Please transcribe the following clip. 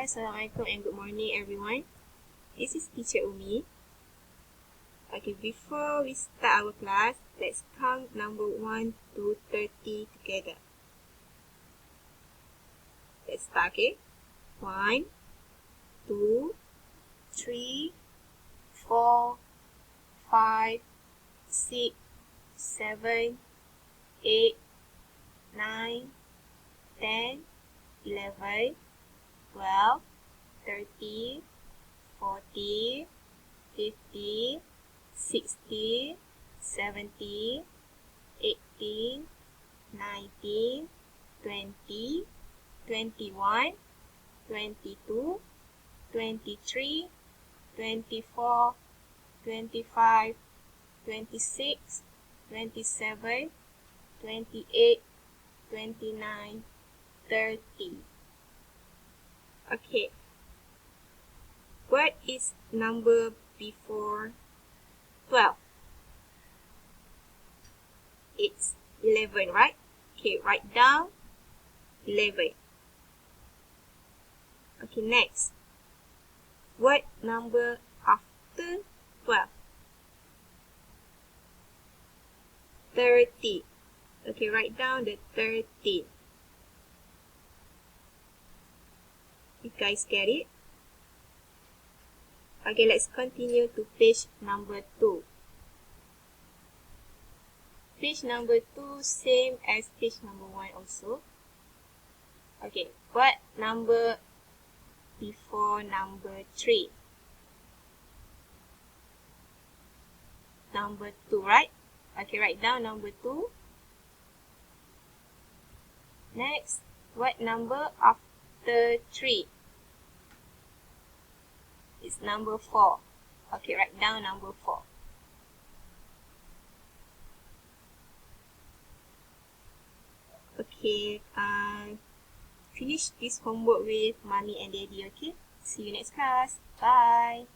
Assalamualaikum and good morning everyone. This is Teacher Umi. Okay, before we start our class, let's count number 1 to 30 together. Let's start, okay? 1, 2, 3, 4, 5, 6, 7, 8, 9, 10, 11, 12, 13, 14, 15, 16, 17, 18, 19, 20, 21, 22, 23, 24, 25, 26, 27, 28, 29, 30. Okay. What is number before 12? It's 11, right? Okay, write down 11. Okay, next. What number after 12? 30. Okay, write down the 13. You guys get it? Okay, let's continue to page number 2. Page number 2, same as page number 1 also. Okay, what number before number 3? Number 2, right? Okay, write down number 2. Next, what number after 3? It's number 4. Okay, write down number 4. Okay, finish this homework with mommy and daddy, okay? See you next class. Bye.